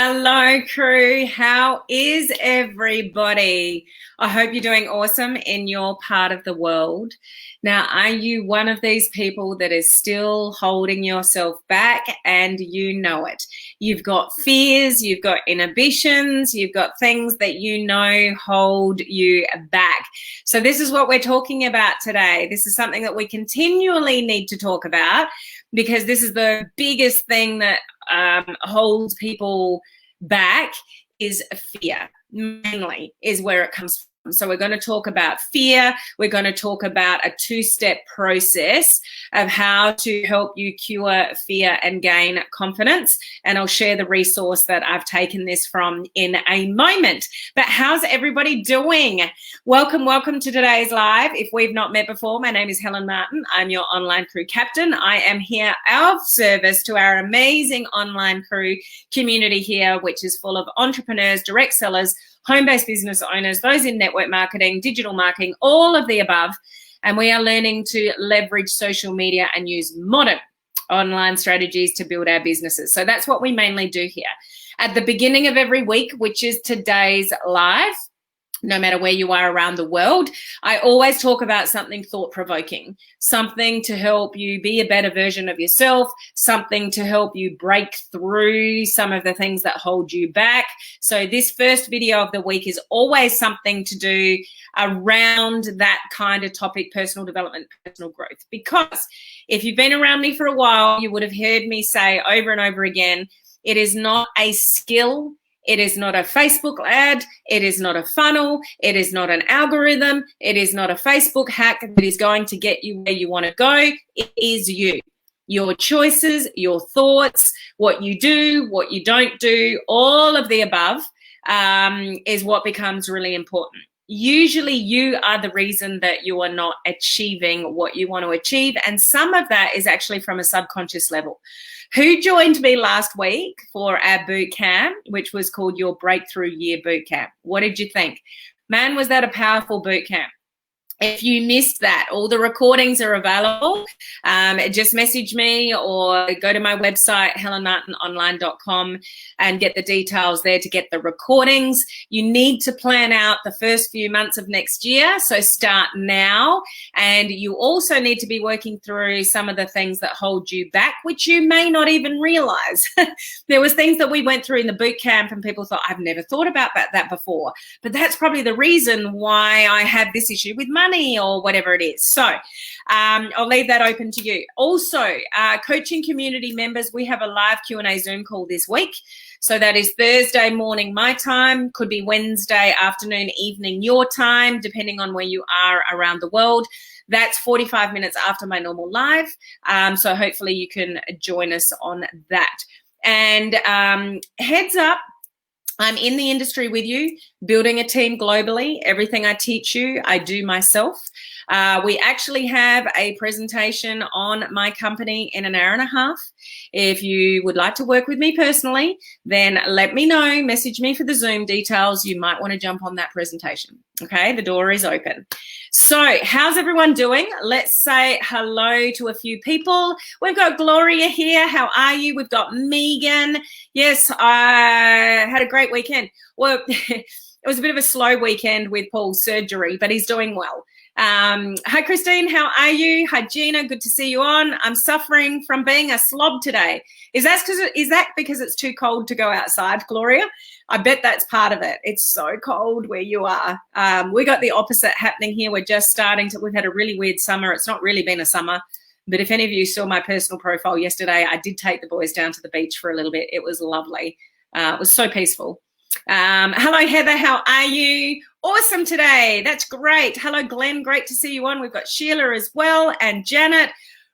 Hello, crew. How is everybody? I hope you're doing awesome in your part of the world. Now, are you one of these people that is still holding yourself back and you know it? You've got fears, you've got inhibitions, you've got things that you know hold you back. So this is what we're talking about today. This is something that we continually need to talk about because this is the biggest thing that holds people back is fear, mainly is where it comes from. So we're going to talk about fear. We're going to talk about a two-step process of how to help you cure fear and gain confidence. And I'll share the resource that I've taken this from in a moment. But how's everybody doing? Welcome to today's live. If we've not met before, my name is Helen Martin. I'm your online crew captain. I am here of service to our amazing online crew community here, which is full of entrepreneurs, direct sellers, home-based business owners, those in network marketing, digital marketing, all of the above. And we are learning to leverage social media and use modern online strategies to build our businesses. So that's what we mainly do here. At the beginning of every week, which is today's live, no matter where you are around the world, I always talk about something thought-provoking, something to help you be a better version of yourself, something to help you break through some of the things that hold you back. So this first video of the week is always something to do around that kind of topic, personal development, personal growth. Because if you've been around me for a while, you would have heard me say over and over again, it is not a skill. It is not a Facebook ad. It is not a funnel. It is not an algorithm. It is not a Facebook hack that is going to get you where you want to go. It is you. Your choices, your thoughts, what you do, what you don't do, all of the above is what becomes really important. Usually you are the reason that you are not achieving what you want to achieve. And some of that is actually from a subconscious level. Who joined me last week for our boot camp, which was called your Breakthrough Year Boot Camp? What did you think? Man, was that a powerful boot camp? If you missed that, all the recordings are available. Just message me or go to my website, helenmartinonline.com, and get the details there to get the recordings. You need to plan out the first few months of next year, so start now. And you also need to be working through some of the things that hold you back, which you may not even realize. There was things that we went through in the boot camp and people thought, I've never thought about that before. But that's probably the reason why I have this issue with money or whatever it is. So I'll leave that open to you. Also, coaching community members, we have a live Q&A Zoom call this week. So that is Thursday morning my time, could be Wednesday afternoon, evening your time, depending on where you are around the world. That's 45 minutes after my normal live. So hopefully you can join us on that. And heads up, I'm in the industry with you, building a team globally. Everything I teach you, I do myself. We actually have a presentation on my company in an hour and a half. If you would like to work with me personally, then let me know, message me for the Zoom details. You might want to jump on that presentation. Okay, the door is open. So how's everyone doing? Let's say hello to a few people. We've got Gloria here. How are you? We've got Megan. Yes, I had a great weekend. Well, it was a bit of a slow weekend with Paul's surgery, but he's doing well. Hi, Christine. How are you? Hi, Gina. Good to see you on. I'm suffering from being a slob today. Is that because it's too cold to go outside, Gloria? I bet that's part of it. It's so cold where you are. We got the opposite happening here. We're just we've had a really weird summer. It's not really been a summer, but if any of you saw my personal profile yesterday, I did take the boys down to the beach for a little bit. It was lovely. It was so peaceful. Hello, Heather. How are you? Awesome today. That's great. Hello, Glenn. Great to see you on. We've got Sheila as well and Janet.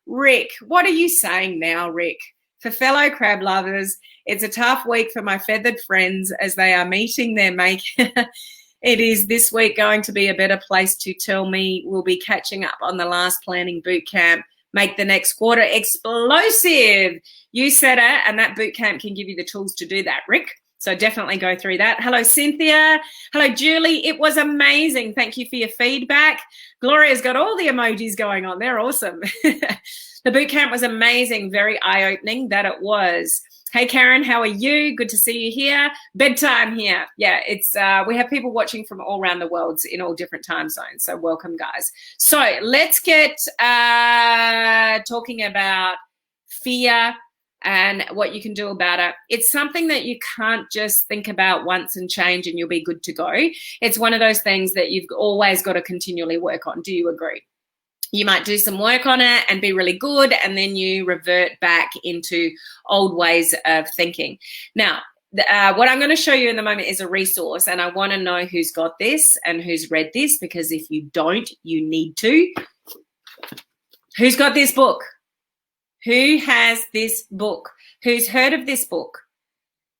Rick, what are you saying now, Rick? For fellow crab lovers, it's a tough week for my feathered friends as they are meeting their mate. It is this week going to be a better place to tell me we'll be catching up on the last planning boot camp. Make the next quarter explosive. You said it, and that boot camp can give you the tools to do that, Rick. So definitely go through that. Hello, Cynthia. Hello, Julie. It was amazing. Thank you for your feedback. Gloria's got all the emojis going on. They're awesome. The boot camp was amazing. Very eye-opening that it was. Hey Karen, how are you? Good to see you here. Bedtime here. Yeah, it's we have people watching from all around the world in all different time zones. So welcome, guys. So let's get talking about fear and what you can do about it. It's something that you can't just think about once and change and you'll be good to go. It's one of those things that you've always got to continually work on. Do you agree? You might do some work on it and be really good, and then you revert back into old ways of thinking. Now, what I'm going to show you in the moment is a resource, and I want to know who's got this and who's read this, because if you don't, you need to. Who's got this book? Who has this book? Who's heard of this book?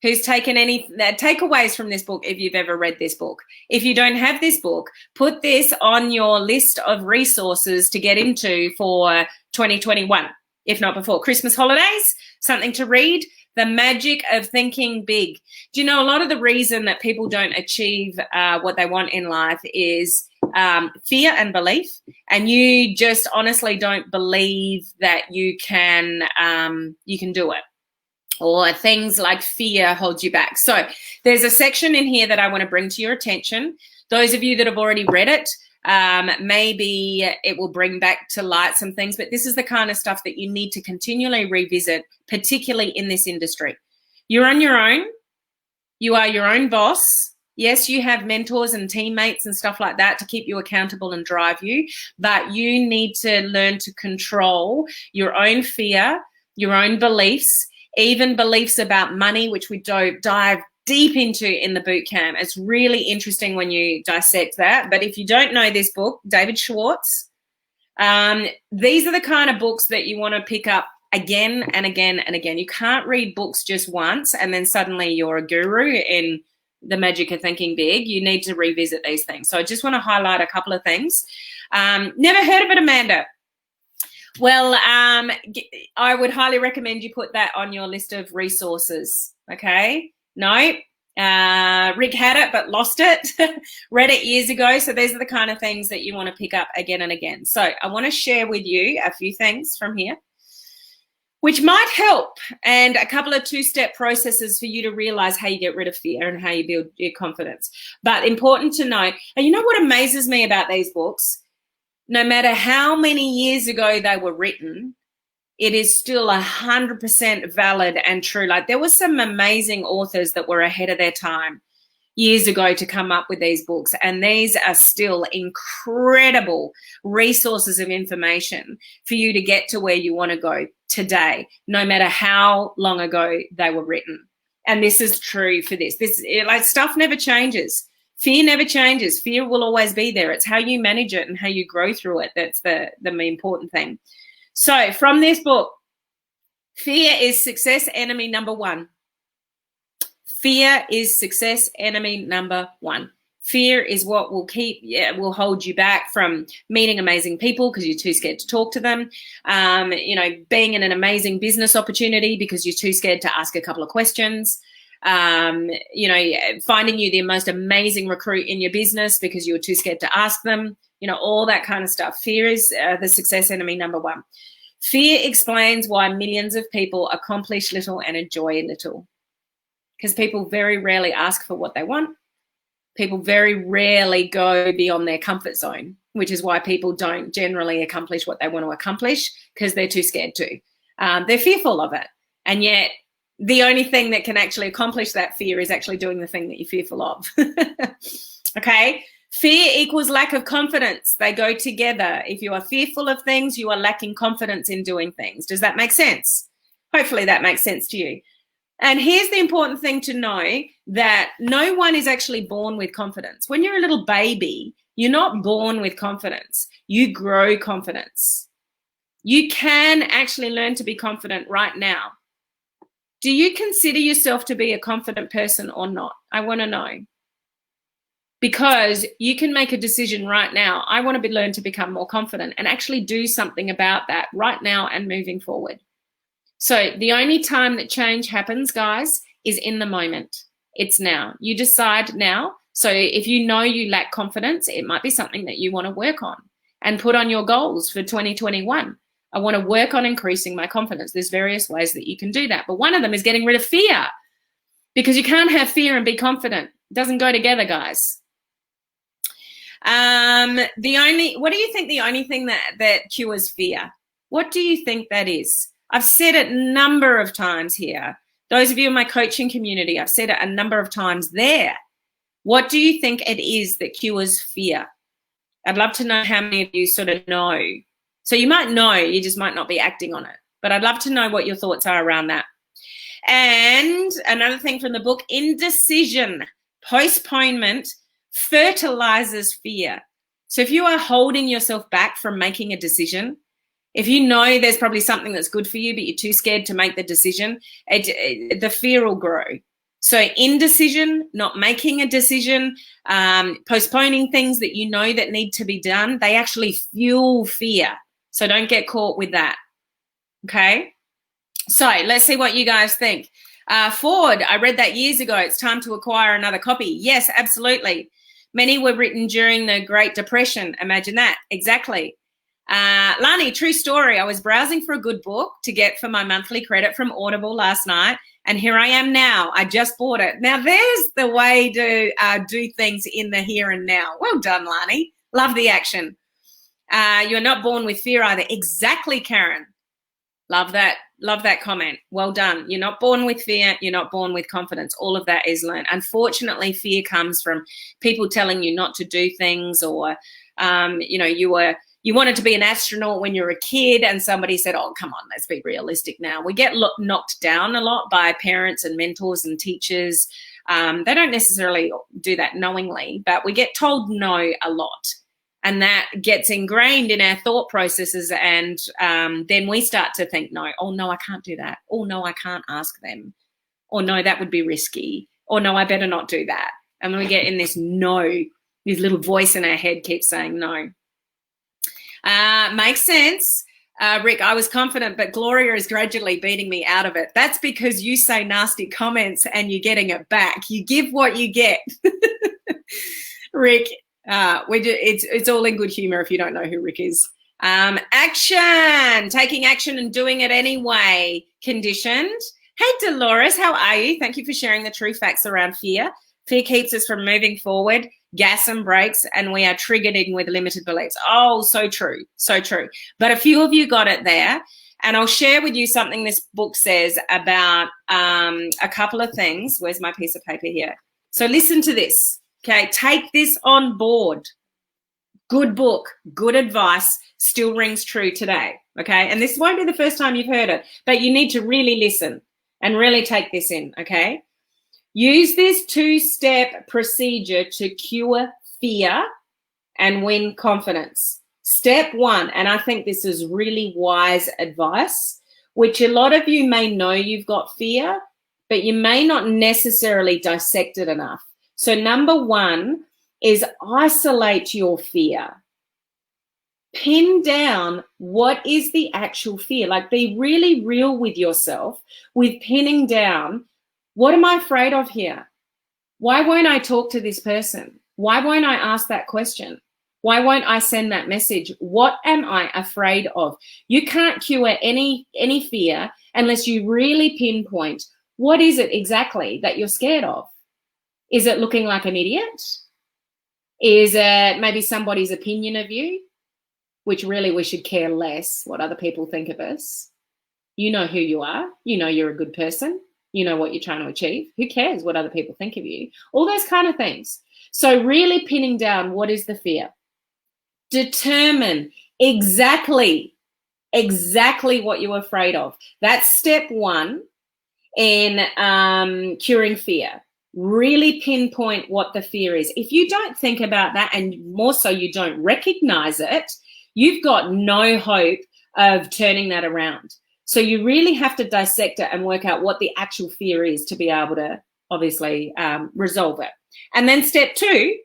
Who's taken any takeaways from this book if you've ever read this book? If you don't have this book, put this on your list of resources to get into for 2021, if not before. Christmas holidays, something to read. The Magic of Thinking Big. Do you know a lot of the reason that people don't achieve what they want in life is fear and belief, and you just honestly don't believe that you can do it. Or things like fear hold you back. So there's a section in here that I want to bring to your attention. Those of you that have already read it, maybe it will bring back to light some things, but this is the kind of stuff that you need to continually revisit, particularly in this industry. You're on your own. You are your own boss. Yes, you have mentors and teammates and stuff like that to keep you accountable and drive you, but you need to learn to control your own fear, your own beliefs, even beliefs about money, which we dive deep into in the boot camp. It's really interesting when you dissect that. But if you don't know this book, David Schwartz, these are the kind of books that you want to pick up again and again and again. You can't read books just once and then suddenly you're a guru in the magic of thinking big. You need to revisit these things. So I just want to highlight a couple of things. Never heard of it, Amanda? Well, I would highly recommend you put that on your list of resources, okay? No, Rick had it but lost it, read it years ago. So these are the kind of things that you want to pick up again and again. So I want to share with you a few things from here, which might help, and a couple of two-step processes for you to realize how you get rid of fear and how you build your confidence. But important to know, and you know what amazes me about these books? No matter how many years ago they were written, it is still 100% valid and true. Like there were some amazing authors that were ahead of their time years ago to come up with these books, and these are still incredible resources of information for you to get to where you want to go today, no matter how long ago they were written. And this is true for this. Like stuff never changes. Fear never changes. Fear will always be there. It's how you manage it and how you grow through it. That's the important thing. So from this book, fear is success enemy number one. Fear is success enemy number one. Fear is what will hold you back from meeting amazing people because you're too scared to talk to them. Being in an amazing business opportunity because you're too scared to ask a couple of questions. Finding you the most amazing recruit in your business because you were too scared to ask them, all that kind of stuff. Fear is the success enemy number one. Fear explains why millions of people accomplish little and enjoy little, because people very rarely ask for what they want. People very rarely go beyond their comfort zone, which is why people don't generally accomplish what they want to accomplish, because they're too scared to. They're fearful of it. And yet the only thing that can actually accomplish that fear is actually doing the thing that you're fearful of. Okay? Fear equals lack of confidence. They go together. If you are fearful of things, you are lacking confidence in doing things. Does that make sense? Hopefully that makes sense to you. And here's the important thing to know, that no one is actually born with confidence. When you're a little baby, you're not born with confidence. You grow confidence. You can actually learn to be confident right now. Do you consider yourself to be a confident person or not? I want to know. Because you can make a decision right now. I want to learn to become more confident and actually do something about that right now and moving forward. So the only time that change happens, guys, is in the moment. It's now. You decide now. So if you know you lack confidence, it might be something that you want to work on and put on your goals for 2021. I want to work on increasing my confidence. There's various ways that you can do that. But one of them is getting rid of fear, because you can't have fear and be confident. It doesn't go together, guys. What do you think the only thing that cures fear? What do you think that is? I've said it a number of times here. Those of you in my coaching community, I've said it a number of times there. What do you think it is that cures fear? I'd love to know how many of you sort of know. So you might know, you just might not be acting on it. But I'd love to know what your thoughts are around that. And another thing from the book, indecision, postponement, fertilizes fear. So if you are holding yourself back from making a decision, if you know there's probably something that's good for you, but you're too scared to make the decision, the fear will grow. So indecision, not making a decision, postponing things that you know that need to be done, they actually fuel fear. So don't get caught with that. Okay? So let's see what you guys think. Ford, I read that years ago. It's time to acquire another copy. Yes, absolutely. Many were written during the Great Depression. Imagine that. Exactly. Lani, true story. I was browsing for a good book to get for my monthly credit from Audible last night, and here I am now. I just bought it. Now, there's the way to do things in the here and now. Well done, Lani. Love the action. You're not born with fear either. Exactly, Karen. Love that. Love that comment. Well done. You're not born with fear. You're not born with confidence. All of that is learned. Unfortunately, fear comes from people telling you not to do things, or, you wanted to be an astronaut when you were a kid and somebody said, oh, come on, let's be realistic now. We get knocked down a lot by parents and mentors and teachers. They don't necessarily do that knowingly, but we get told no a lot. And that gets ingrained in our thought processes, and then we start to think, no, oh, no, I can't do that. Oh, no, I can't ask them. Or no, that would be risky. Or no, I better not do that. And when we get in this no, this little voice in our head keeps saying no. Makes sense. Rick, I was confident, but Gloria is gradually beating me out of it. That's because you say nasty comments and you're getting it back. You give what you get. Rick, it's all in good humor if you don't know who Rick is. Action, taking action and doing it anyway. Conditioned. Hey, Dolores, how are you? Thank you for sharing the true facts around fear. Fear keeps us from moving forward, gas and brakes, and we are triggered in with limited beliefs. Oh, so true, so true. But a few of you got it there, and I'll share with you something this book says about a couple of things. Where's my piece of paper here? So listen to this. Okay, take this on board. Good book, good advice, still rings true today. Okay, and this won't be the first time you've heard it, but you need to really listen and really take this in. Okay, use this 2-step procedure to cure fear and win confidence. Step 1, and I think this is really wise advice, which a lot of you may know you've got fear, but you may not necessarily dissect it enough. So number 1 is isolate your fear. Pin down what is the actual fear. Like, be really real with yourself with pinning down, what am I afraid of here? Why won't I talk to this person? Why won't I ask that question? Why won't I send that message? What am I afraid of? You can't cure any fear unless you really pinpoint what is it exactly that you're scared of. Is it looking like an idiot? Is it maybe somebody's opinion of you, which really we should care less what other people think of us? You know who you are. You know you're a good person. You know what you're trying to achieve. Who cares what other people think of you? All those kind of things. So really pinning down what is the fear. Determine exactly what you're afraid of. That's step 1 in curing fear. Really pinpoint what the fear is. If you don't think about that, and more so you don't recognize it, you've got no hope of turning that around. So you really have to dissect it and work out what the actual fear is to be able to obviously resolve it. And then step 2,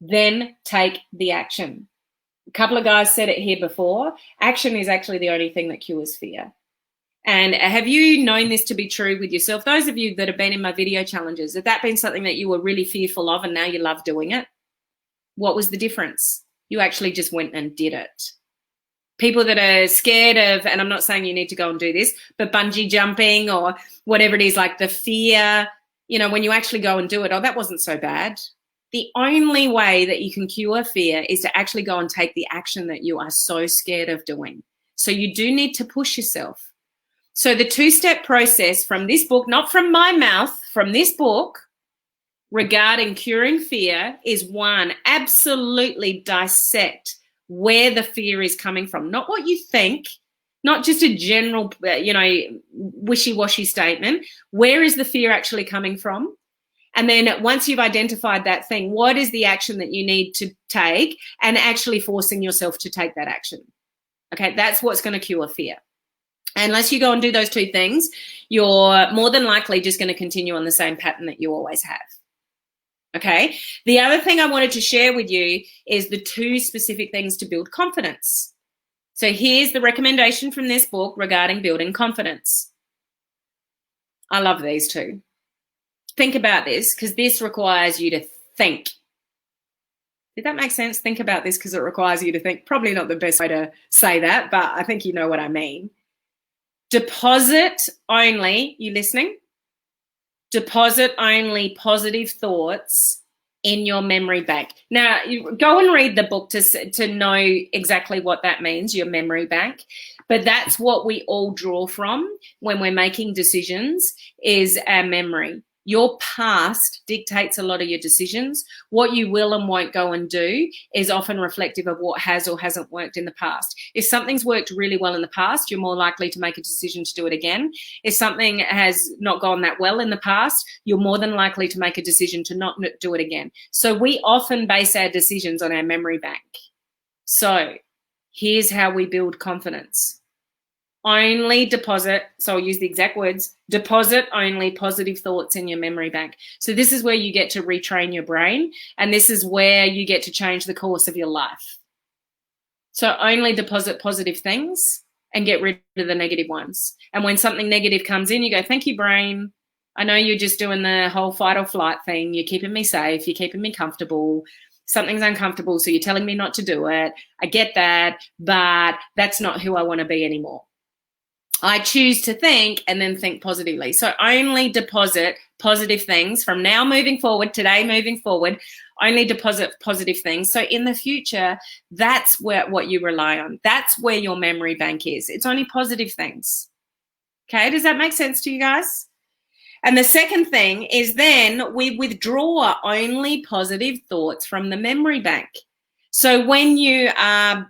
then take the action. A couple of guys said it here before. Action is actually the only thing that cures fear. And have you known this to be true with yourself? Those of you that have been in my video challenges, has that been something that you were really fearful of and now you love doing it? What was the difference? You actually just went and did it. People that are scared of, and I'm not saying you need to go and do this, but bungee jumping or whatever it is, like the fear, when you actually go and do it, oh, that wasn't so bad. The only way that you can cure fear is to actually go and take the action that you are so scared of doing. So you do need to push yourself. So the 2-step process from this book, not from my mouth, from this book regarding curing fear is 1, absolutely dissect where the fear is coming from, not what you think, not just a general, wishy-washy statement. Where is the fear actually coming from? And then once you've identified that thing, what is the action that you need to take, and actually forcing yourself to take that action? Okay, that's what's going to cure fear. Unless you go and do those 2 things, you're more than likely just going to continue on the same pattern that you always have. Okay, the other thing I wanted to share with you is the 2 specific things to build confidence. So here's the recommendation from this book regarding building confidence. I love these 2. Think about this, because this requires you to think. Did that make sense? Think about this because it requires you to think. Probably not the best way to say that, but I think you know what I mean. Deposit only, you listening? Deposit only positive thoughts in your memory bank. Now, you go and read the book to know exactly what that means, your memory bank. But that's what we all draw from when we're making decisions, is our memory. Your past dictates a lot of your decisions. What you will and won't go and do is often reflective of what has or hasn't worked in the past. If something's worked really well in the past, you're more likely to make a decision to do it again. If something has not gone that well in the past, you're more than likely to make a decision to not do it again. So we often base our decisions on our memory bank. So here's how we build confidence. Only deposit, so I'll use the exact words, deposit only positive thoughts in your memory bank. So this is where you get to retrain your brain, and this is where you get to change the course of your life. So only deposit positive things and get rid of the negative ones. And when something negative comes in, you go, thank you, brain. I know you're just doing the whole fight or flight thing. You're keeping me safe. You're keeping me comfortable. Something's uncomfortable, so you're telling me not to do it. I get that, but that's not who I want to be anymore. I choose to think and then think positively. So only deposit positive things from now moving forward, today moving forward, only deposit positive things. So in the future, that's what you rely on. That's where your memory bank is. It's only positive things. Okay, does that make sense to you guys? And the second thing is then we withdraw only positive thoughts from the memory bank. So when you are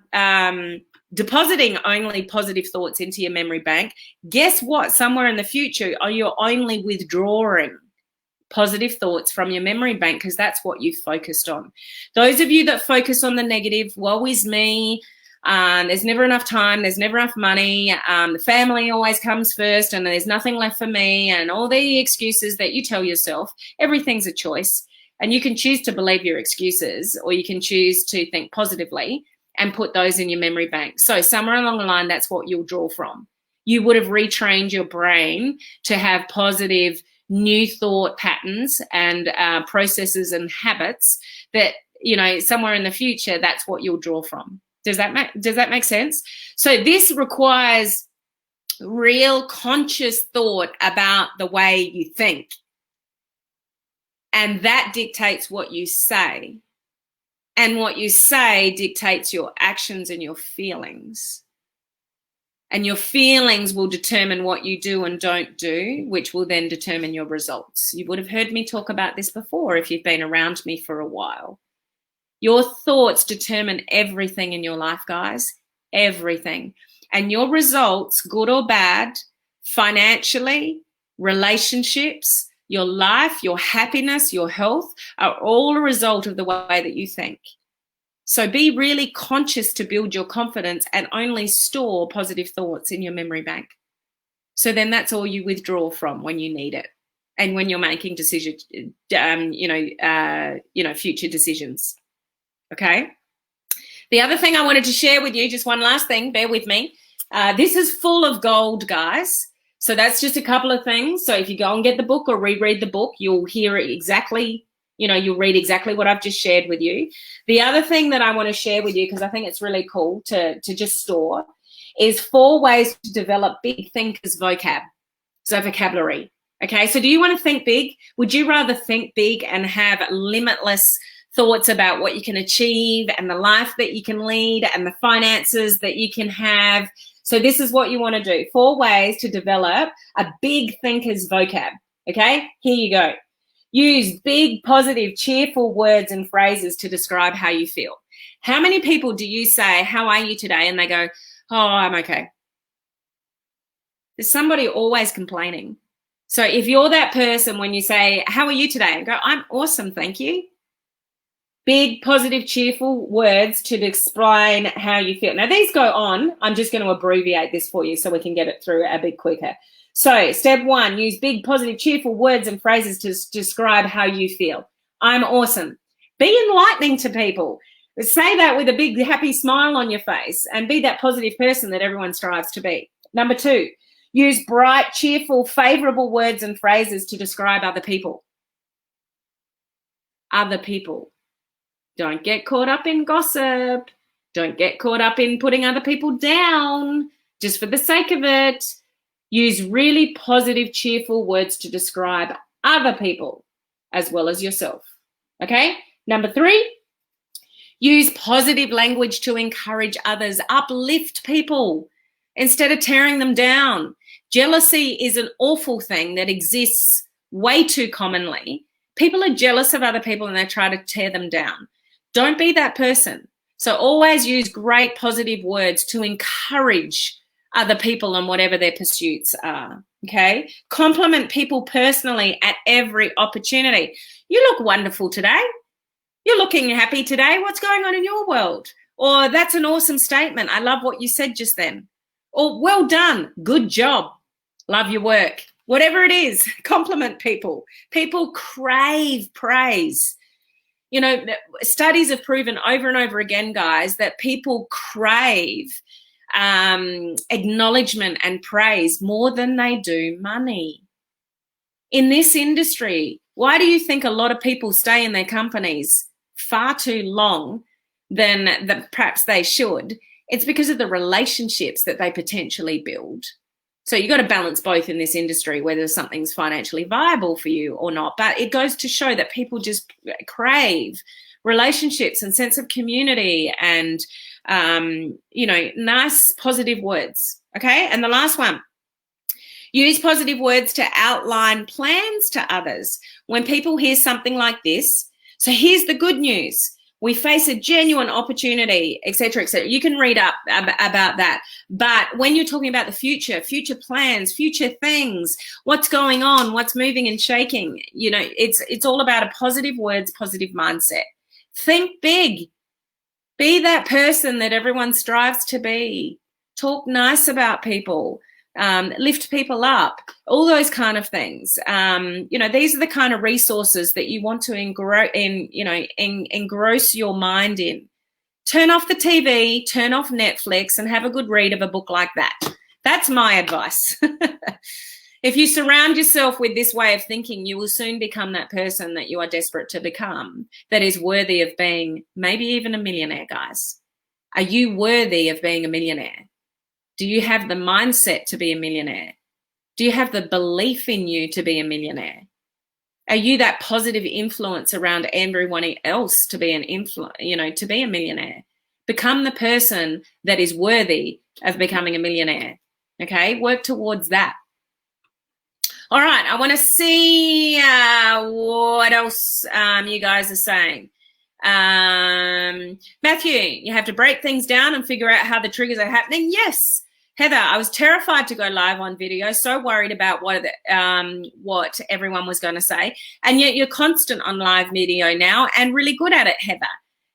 depositing only positive thoughts into your memory bank, guess what? Somewhere in the future, you're only withdrawing positive thoughts from your memory bank because that's what you've focused on. Those of you that focus on the negative, woe is me, there's never enough time, there's never enough money, the family always comes first and there's nothing left for me, and all the excuses that you tell yourself, everything's a choice. And you can choose to believe your excuses, or you can choose to think positively and put those in your memory bank. So somewhere along the line, that's what you'll draw from. You would have retrained your brain to have positive new thought patterns and processes and habits that, somewhere in the future, that's what you'll draw from. Does that make sense? So this requires real conscious thought about the way you think. And that dictates what you say. And what you say dictates your actions and your feelings. And your feelings will determine what you do and don't do, which will then determine your results. You would have heard me talk about this before if you've been around me for a while. Your thoughts determine everything in your life, guys. Everything. And your results, good or bad, financially, relationships, your life, your happiness, your health, are all a result of the way that you think. So be really conscious to build your confidence and only store positive thoughts in your memory bank. So then that's all you withdraw from when you need it and when you're making decisions, future decisions. Okay. The other thing I wanted to share with you, just one last thing, bear with me. This is full of gold, guys. So that's just a couple of things. So if you go and get the book or reread the book, you'll hear exactly, you'll read exactly what I've just shared with you. The other thing that I want to share with you, because I think it's really cool to just store, is 4 ways to develop big thinkers vocabulary. Okay, so do you want to think big? Would you rather think big and have limitless thoughts about what you can achieve and the life that you can lead and the finances that you can have? So this is what you want to do. 4 ways to develop a big thinker's vocab. Okay, here you go. Use big, positive, cheerful words and phrases to describe how you feel. How many people do you say, how are you today? And they go, oh, I'm okay. There's somebody always complaining. So if you're that person, when you say, how are you today? And go, I'm awesome, thank you. Big, positive, cheerful words to explain how you feel. Now, these go on. I'm just going to abbreviate this for you so we can get it through a bit quicker. So step 1, use big, positive, cheerful words and phrases to describe how you feel. I'm awesome. Be enlightening to people. Say that with a big, happy smile on your face and be that positive person that everyone strives to be. Number 2, use bright, cheerful, favorable words and phrases to describe other people. Other people. Don't get caught up in gossip. Don't get caught up in putting other people down just for the sake of it. Use really positive, cheerful words to describe other people as well as yourself. Okay? Number 3, use positive language to encourage others. Uplift people instead of tearing them down. Jealousy is an awful thing that exists way too commonly. People are jealous of other people and they try to tear them down. Don't be that person. So always use great positive words to encourage other people on whatever their pursuits are, okay? Compliment people personally at every opportunity. You look wonderful today. You're looking happy today. What's going on in your world? Or that's an awesome statement. I love what you said just then. Or well done. Good job. Love your work. Whatever it is, compliment people. People crave praise. Studies have proven over and over again, guys, that people crave acknowledgement and praise more than they do money. In this industry, why do you think a lot of people stay in their companies far too long than perhaps they should? It's because of the relationships that they potentially build. So you've got to balance both in this industry, whether something's financially viable for you or not. But it goes to show that people just crave relationships and sense of community and, nice positive words. Okay. And the last one, use positive words to outline plans to others. When people hear something like this, so here's the good news. We face a genuine opportunity, et cetera, et cetera. You can read up about that. But when you're talking about the future plans, future things, what's going on, what's moving and shaking, it's all about a positive words, positive mindset. Think big. Be that person that everyone strives to be. Talk nice about people. Lift people up, all those kind of things. These are the kind of resources that you want to engross your mind in. Turn off the TV, turn off Netflix, and have a good read of a book like that. That's my advice. If you surround yourself with this way of thinking, you will soon become that person that you are desperate to become, that is worthy of being maybe even a millionaire, guys. Are you worthy of being a millionaire? Do you have the mindset to be a millionaire? Do you have the belief in you to be a millionaire? Are you that positive influence around everyone else to be to be a millionaire? Become the person that is worthy of becoming a millionaire. Okay, work towards that. All right, I want to see what else you guys are saying. Matthew, you have to break things down and figure out how the triggers are happening. Yes. Heather, I was terrified to go live on video, so worried about what everyone was going to say. And yet you're constant on live video now and really good at it, Heather.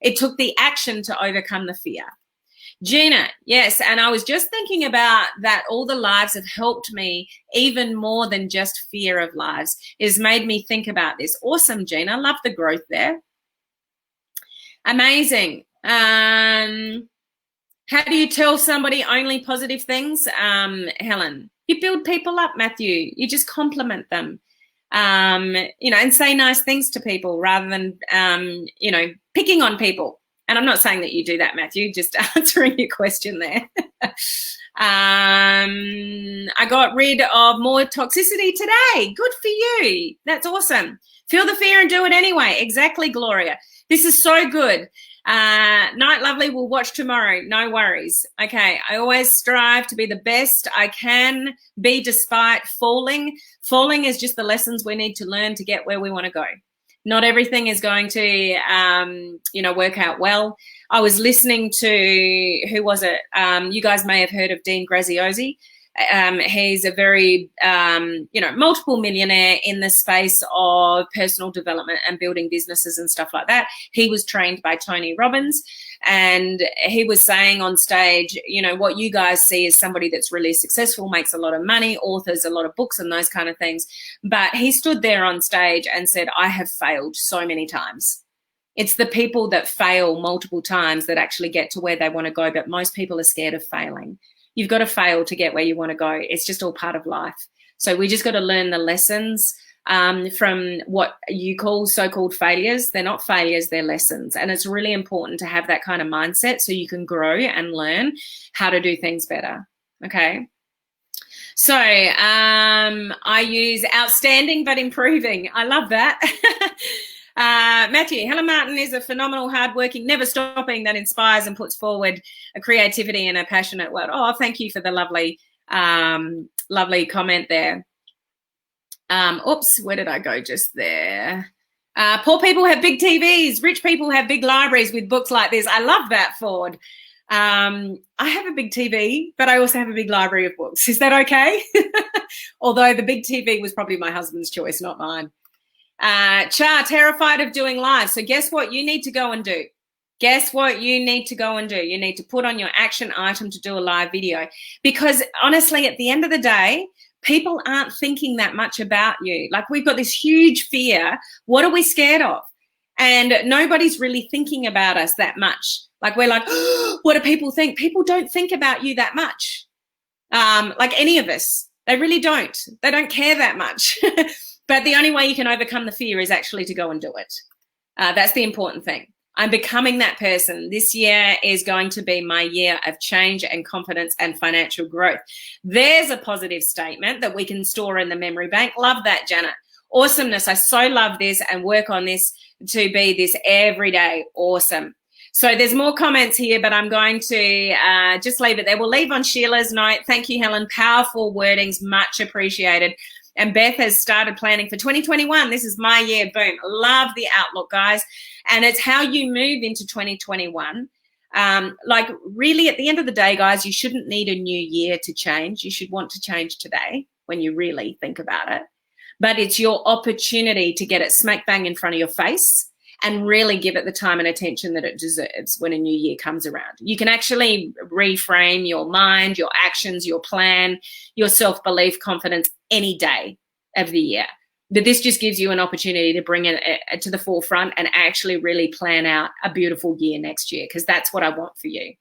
It took the action to overcome the fear. Gina, yes, and I was just thinking about that all the lives have helped me even more than just fear of lives. It has made me think about this. Awesome, Gina. Love the growth there. Amazing. How do you tell somebody only positive things, Helen? You build people up, Matthew. You just compliment them. and say nice things to people rather than, picking on people. And I'm not saying that you do that, Matthew, just answering your question there. I got rid of more toxicity today. Good for you. That's awesome. Feel the fear and do it anyway. Exactly, Gloria. This is so good. Night, lovely. We'll watch tomorrow. No worries. Okay. I always strive to be the best I can be despite falling. Falling is just the lessons we need to learn to get where we want to go. Not everything is going to, work out well. I was listening to, who was it? You guys may have heard of Dean Graziosi. He's a very, multiple millionaire in the space of personal development and building businesses and stuff like that. He was trained by Tony Robbins, and he was saying on stage, what you guys see is somebody that's really successful, makes a lot of money, authors a lot of books and those kind of things. But he stood there on stage and said, I have failed so many times. It's the people that fail multiple times that actually get to where they want to go, but most people are scared of failing. You've got to fail to get where you want to go. It's just all part of life. So we just got to learn the lessons from what you call so-called failures. They're not failures, they're lessons. And it's really important to have that kind of mindset so you can grow and learn how to do things better. Okay. So I use outstanding but improving. I love that. Matthew, Helen Martin is a phenomenal, hardworking, never stopping that inspires and puts forward a creativity and a passionate world. Oh, thank you for the lovely, lovely comment there. Oops, where did I go just there? Poor people have big TVs. Rich people have big libraries with books like this. I love that, Ford. I have a big TV, but I also have a big library of books. Is that okay? Although the big TV was probably my husband's choice, not mine. Char, terrified of doing live. So guess what you need to go and do? Guess what you need to go and do? You need to put on your action item to do a live video. Because honestly, at the end of the day, people aren't thinking that much about you. Like, we've got this huge fear. What are we scared of? And nobody's really thinking about us that much. Like, we're like, oh, what do people think? People don't think about you that much. Like any of us. They really don't. They don't care that much. But the only way you can overcome the fear is actually to go and do it. That's the important thing. I'm becoming that person. This year is going to be my year of change and confidence and financial growth. There's a positive statement that we can store in the memory bank. Love that, Janet. Awesomeness. I so love this and work on this to be this every day. Awesome. So there's more comments here, but I'm going to just leave it there. We'll leave on Sheila's note. Thank you, Helen. Powerful wordings. Much appreciated. And Beth has started planning for 2021. This is my year. Boom. Love the outlook, guys. And it's how you move into 2021. Like, really, at the end of the day, guys, you shouldn't need a new year to change. You should want to change today when you really think about it. But it's your opportunity to get it smack bang in front of your face and really give it the time and attention that it deserves when a new year comes around. You can actually reframe your mind, your actions, your plan, your self-belief, confidence any day of the year. But this just gives you an opportunity to bring it to the forefront and actually really plan out a beautiful year next year, because that's what I want for you.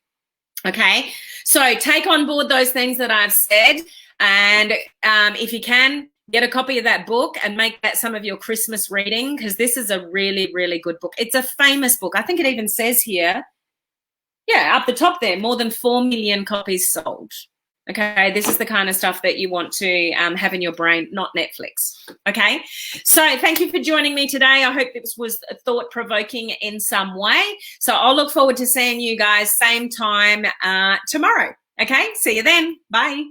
Okay, so take on board those things that I've said, and if you can, get a copy of that book and make that some of your Christmas reading, because this is a really, really good book. It's a famous book. I think it even says here, yeah, up the top there, more than 4 million copies sold. Okay, this is the kind of stuff that you want to have in your brain, not Netflix. Okay, so thank you for joining me today. I hope this was thought-provoking in some way. So I'll look forward to seeing you guys same time tomorrow. Okay, see you then. Bye.